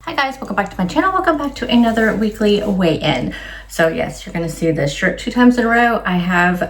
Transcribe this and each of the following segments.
Hi guys, welcome back to my channel. Welcome back to another weekly weigh-in. So yes, you're going to see this shirt 2 times in a row. I have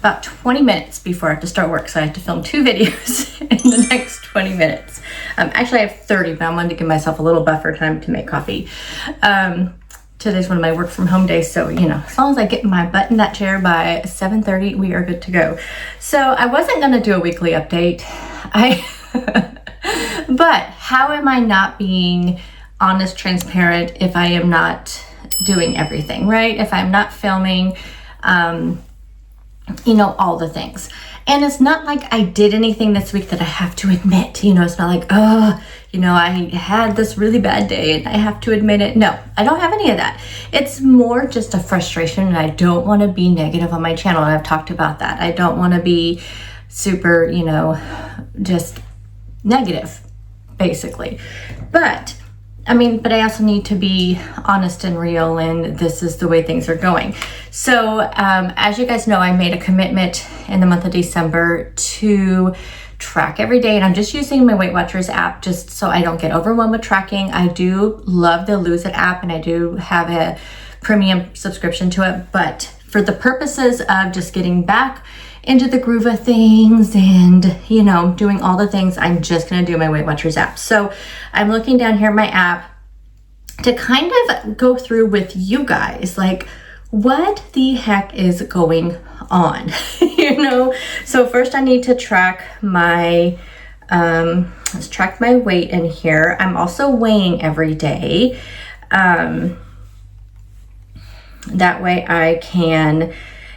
about 20 minutes before I have to start work, so I have to film 2 videos in the next 20 minutes. Actually I have 30, but I wanted to give myself a little buffer time to make coffee. Today's one of my work from home days, so you know, as long as I get my butt in that chair by 7:30, we are good to go. So I wasn't going to do a weekly update. But how am I not being honest, transparent if I am not doing everything, right? If I'm not filming, you know, all the things. And it's not like I did anything this week that I have to admit, you know, it's not like, oh, you know, I had this really bad day and I have to admit it. No, I don't have any of that. It's more just a frustration, and I don't want to be negative on my channel. And I've talked about that. I don't want to be super, you know, just negative, basically. But I also need to be honest and real, and this is the way things are going. So as you guys know, I made a commitment in the month of December to track every day, and I'm just using my Weight Watchers app just so I don't get overwhelmed with tracking. I do love the Lose It app, and I do have a premium subscription to it, but for the purposes of just getting back into the groove of things and, you know, doing all the things, I'm just going to do my Weight Watchers app. So I'm looking down here at my app to kind of go through with you guys, like, what the heck is going on? You know, so first I need to track my, let's track my weight in here. I'm also weighing every day. That way I can,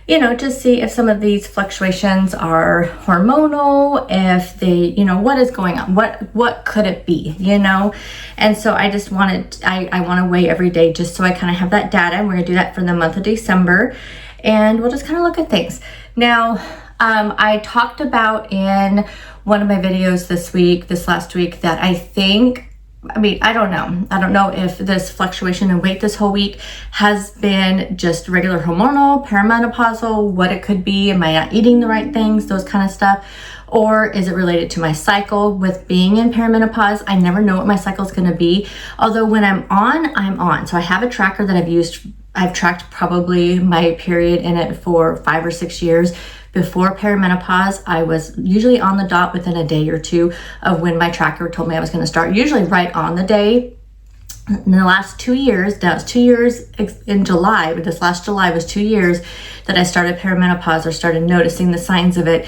you know, just see if some of these fluctuations are hormonal, if they, you know, what is going on, what could it be, you know? And so I just wanted, I want to weigh every day just so I kind of have that data. And we're gonna do that for the month of December, and we'll just kind of look at things. Now, I talked about in one of my videos this last week, that I think, I don't know if this fluctuation in weight this whole week has been just regular hormonal, perimenopausal, what it could be. Am I not eating the right things, those kind of stuff? Or is it related to my cycle? With being in perimenopause, I never know what my cycle is going to be. Although when I'm on. So I have a tracker that I've tracked probably my period in it for 5 or 6 years. Before perimenopause, I was usually on the dot within a day or 2 of when my tracker told me I was going to start, usually right on the day. In the last 2 years, that was 2 years in July, but this last July was 2 years that I started perimenopause or started noticing the signs of it.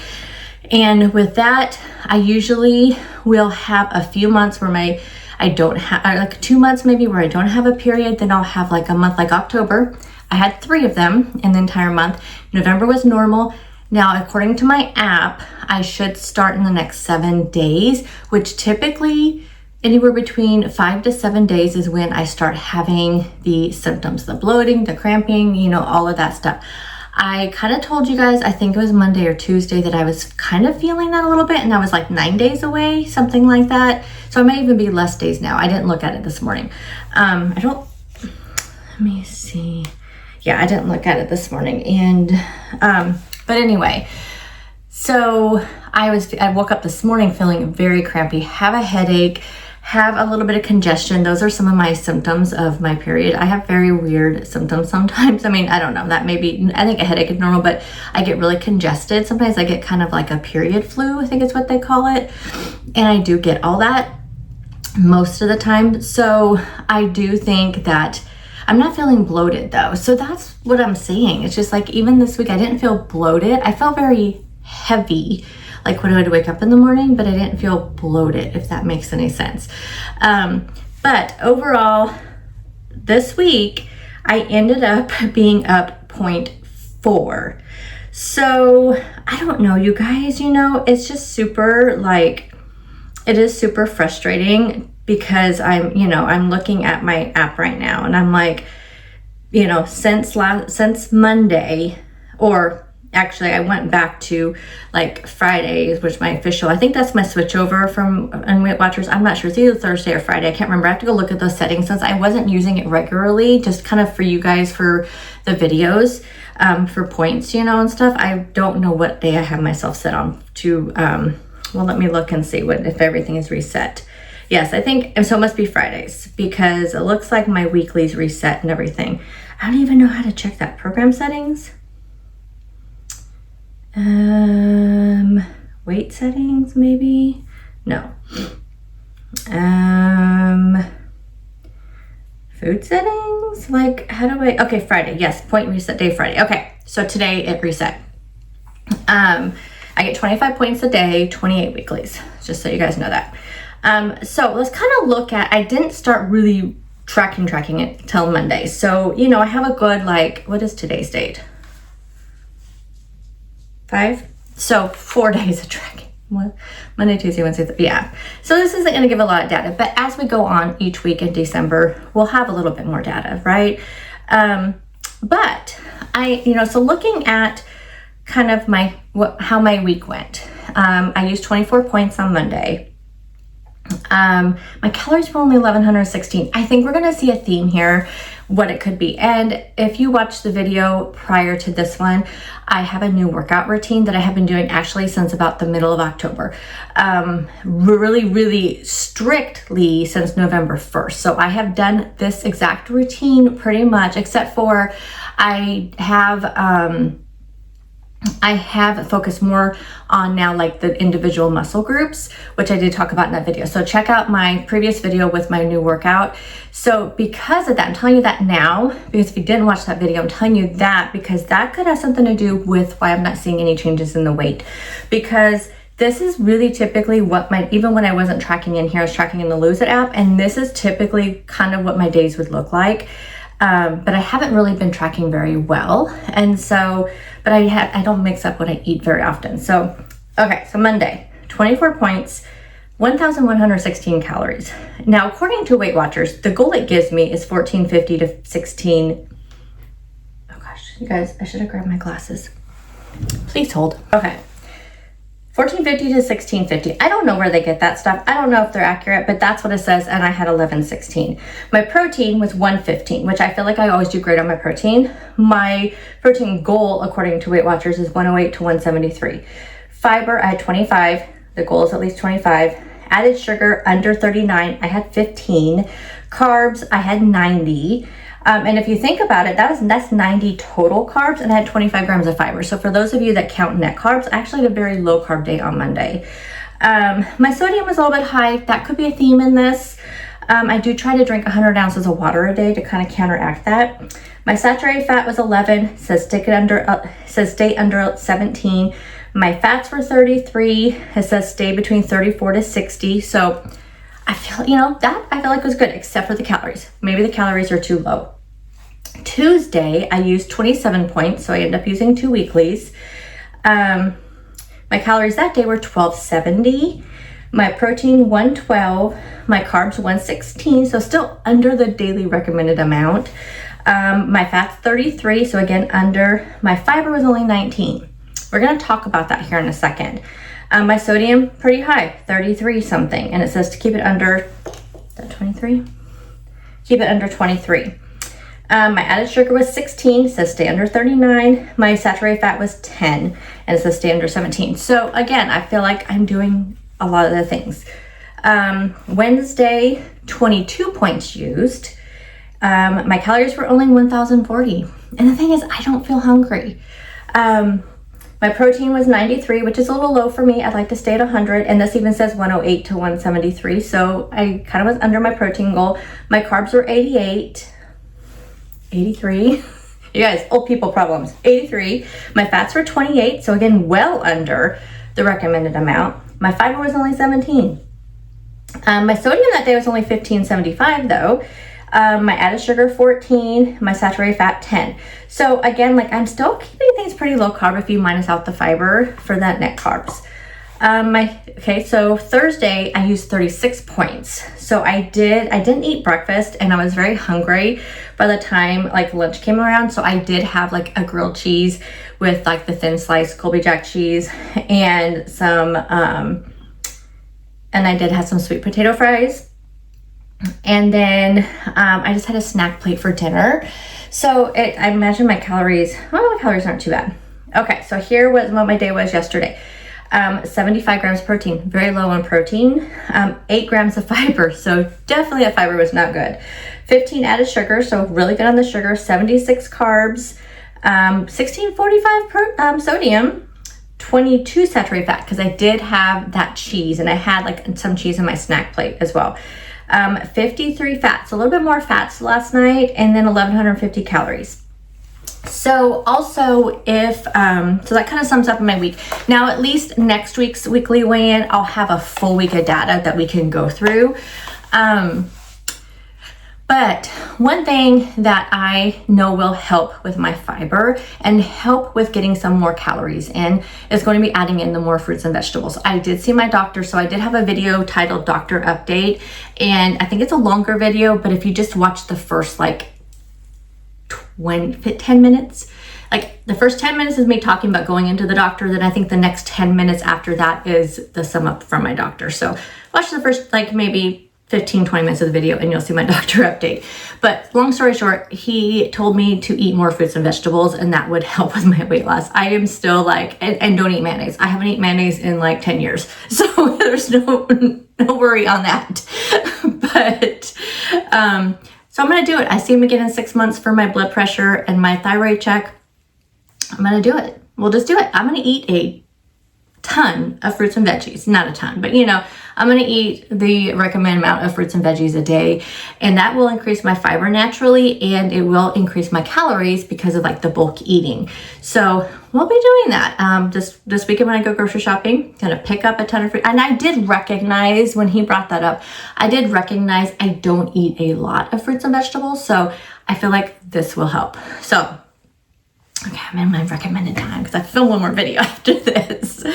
And with that, I usually will have a few months where I don't have, like 2 months maybe, where I don't have a period. Then I'll have like a month, like October. I had 3 of them in the entire month. November was normal. Now, according to my app, I should start in the next 7 days, which typically anywhere between 5 to 7 days is when I start having the symptoms, the bloating, the cramping, you know, all of that stuff. I kind of told you guys, I think it was Monday or Tuesday, that I was kind of feeling that a little bit, and I was like 9 days away, something like that. So it may even be less days now. I didn't look at it this morning. Let me see. Yeah, I didn't look at it this morning. And, but anyway, so I woke up this morning feeling very crampy, have a headache, have a little bit of congestion. Those are some of my symptoms of my period. I have very weird symptoms sometimes. I don't know, that may be, I think a headache is normal, but I get really congested. Sometimes I get kind of like a period flu, I think is what they call it. And I do get all that most of the time. So I do think that I'm not feeling bloated though. So that's what I'm saying. It's just like, even this week, I didn't feel bloated. I felt very heavy, like when I would wake up in the morning, but I didn't feel bloated, if that makes any sense. But overall, this week, I ended up being up 0.4. So I don't know, you guys, you know, it's just super, like, it is super frustrating, because I'm looking at my app right now, and I'm like, you know, since Monday, or actually I went back to like Friday, which my official, I think that's my switch over from Weight Watchers. I'm not sure, it's either Thursday or Friday, I can't remember. I have to go look at those settings, since I wasn't using it regularly, just kind of for you guys, for the videos, for points, you know, and stuff. I don't know what day I have myself set on to, well, let me look and see if everything is reset. Yes, I think, and so it must be Fridays because it looks like my weekly's reset and everything. I don't even know how to check that. Program settings. Weight settings, maybe? No. Food settings? Like, how do I, okay, Friday. Yes, point reset day Friday. Okay, so today it reset. I get 25 points a day, 28 weeklies, just so you guys know that. So let's kind of look at, I didn't start really tracking it till Monday. So, you know, I have a good, like, what is today's date? 5? So 4 days of tracking. What? Monday, Tuesday, Wednesday, yeah. So this isn't going to give a lot of data, but as we go on each week in December, we'll have a little bit more data, right? But so looking at kind of how my week went, I used 24 points on Monday. My calories were only 1,116. I think we're going to see a theme here, what it could be. And if you watch the video prior to this one, I have a new workout routine that I have been doing actually since about the middle of October. Really strictly since November 1st. So I have done this exact routine pretty much, except for I have focused more on now like the individual muscle groups, which I did talk about in that video. So check out my previous video with my new workout. So because of that, I'm telling you that now, because if you didn't watch that video, I'm telling you that because that could have something to do with why I'm not seeing any changes in the weight. Because this is really typically what even when I wasn't tracking in here, I was tracking in the Lose It app, and this is typically kind of what my days would look like. But I haven't really been tracking very well. And so, but I don't mix up what I eat very often. So, okay, so Monday, 24 points, 1,116 calories. Now, according to Weight Watchers, the goal it gives me is 1450 to 16. Oh gosh, you guys, I should have grabbed my glasses. Please hold. Okay. 1450 to 1650. I don't know where they get that stuff. I don't know if they're accurate, but that's what it says. And I had 1116. My protein was 115, which I feel like I always do great on my protein. My protein goal, according to Weight Watchers, is 108 to 173. Fiber, I had 25. The goal is at least 25. Added sugar, under 39. I had 15. Carbs, I had 90. And if you think about it, that's 90 total carbs, and I had 25 grams of fiber. So for those of you that count net carbs, I actually had a very low carb day on Monday. My sodium was a little bit high. That could be a theme in this. I do try to drink 100 ounces of water a day to kind of counteract that. My saturated fat was 11, says stay under 17. My fats were 33. It says stay between 34 to 60. So I feel, I feel like was good, except for the calories. Maybe the calories are too low. Tuesday, I used 27 points, so I ended up using 2 weeklies. My calories that day were 1270. My protein, 112. My carbs, 116, so still under the daily recommended amount. My fat's 33, so again, under. My fiber was only 19. We're going to talk about that here in a second. My sodium, pretty high, 33 something. And it says to keep it under, is that 23? Keep it under 23. My added sugar was 16, it says stay under 39. My saturated fat was 10, and it says stay under 17. So again, I feel like I'm doing a lot of the things. Wednesday, 22 points used. My calories were only 1,040. And the thing is, I don't feel hungry. My protein was 93, which is a little low for me. I'd like to stay at 100, and this even says 108 to 173, so I kind of was under my protein goal. My carbs were 88, 83. You guys, old people problems, 83. My fats were 28, so again, well under the recommended amount. My fiber was only 17. My sodium that day was only 1575 though. My added sugar 14, my saturated fat 10. So again, like I'm still keeping things pretty low carb if you minus out the fiber for that net carbs. So Thursday I used 36 points. So I didn't eat breakfast and I was very hungry by the time like lunch came around. So I did have like a grilled cheese with like the thin sliced Colby Jack cheese and some, and I did have some sweet potato fries. And then I just had a snack plate for dinner. So I imagine my calories, well, my calories aren't too bad. Okay, so here was what my day was yesterday. 75 grams of protein, very low on protein, 8 grams of fiber, so definitely that fiber was not good. 15 added sugar, so really good on the sugar, 76 carbs, 1645 sodium, 22 saturated fat, because I did have that cheese and I had like some cheese in my snack plate as well. 53 fats, a little bit more fats last night, and then 1150 calories. So also if, so that kind of sums up my week. Now, at least next week's weekly weigh-in, I'll have a full week of data that we can go through. But one thing that I know will help with my fiber and help with getting some more calories in is going to be adding in the more fruits and vegetables. I did see my doctor, so I did have a video titled Doctor Update, and I think it's a longer video, but if you just watch the first like 10 minutes, like the first 10 minutes is me talking about going into the doctor, then I think the next 10 minutes after that is the sum up from my doctor. So watch the first like maybe 15-20 minutes of the video and you'll see my doctor update. But long story short, he told me to eat more fruits and vegetables, and that would help with my weight loss. I am still like, and don't eat mayonnaise. I haven't eaten mayonnaise in like 10 years. So there's no worry on that. But, so I'm going to do it. I see him again in 6 months for my blood pressure and my thyroid check. I'm going to do it. We'll just do it. I'm going to eat a ton of fruits and veggies. Not a ton, but you know, I'm going to eat the recommended amount of fruits and veggies a day, and that will increase my fiber naturally, and it will increase my calories because of like the bulk eating. So we'll be doing that this weekend when I go grocery shopping. Gonna pick up a ton of fruit. And I did recognize when he brought that up, I did recognize I don't eat a lot of fruits and vegetables, so I feel like this will help. So okay, I'm in my recommended time because I film one more video after this.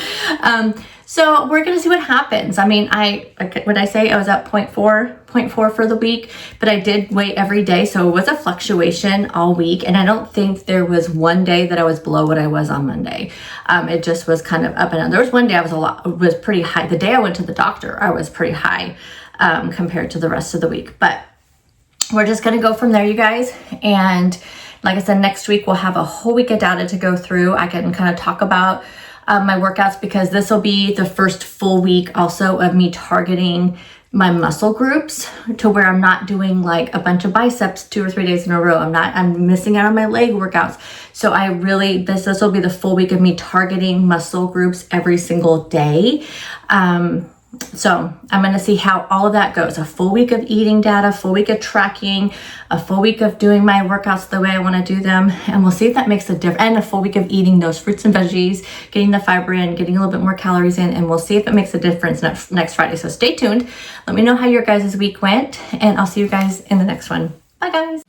So we're going to see what happens. I mean, when I say I was at 0.4 for the week, but I did weigh every day. So it was a fluctuation all week. And I don't think there was one day that I was below what I was on Monday. It just was kind of up and down. There was one day I was pretty high. The day I went to the doctor, I was pretty high compared to the rest of the week. But we're just going to go from there, you guys. And like I said, next week we'll have a whole week of data to go through. I can kind of talk about my workouts, because this will be the first full week also of me targeting my muscle groups to where I'm not doing like a bunch of biceps 2 or 3 days in a row. I'm missing out on my leg workouts. So I really, this will be the full week of me targeting muscle groups every single day. So I'm going to see how all of that goes. A full week of eating data, full week of tracking, a full week of doing my workouts the way I want to do them. And we'll see if that makes a difference. And a full week of eating those fruits and veggies, getting the fiber in, getting a little bit more calories in. And we'll see if it makes a difference next Friday. So stay tuned. Let me know how your guys' week went. And I'll see you guys in the next one. Bye, guys.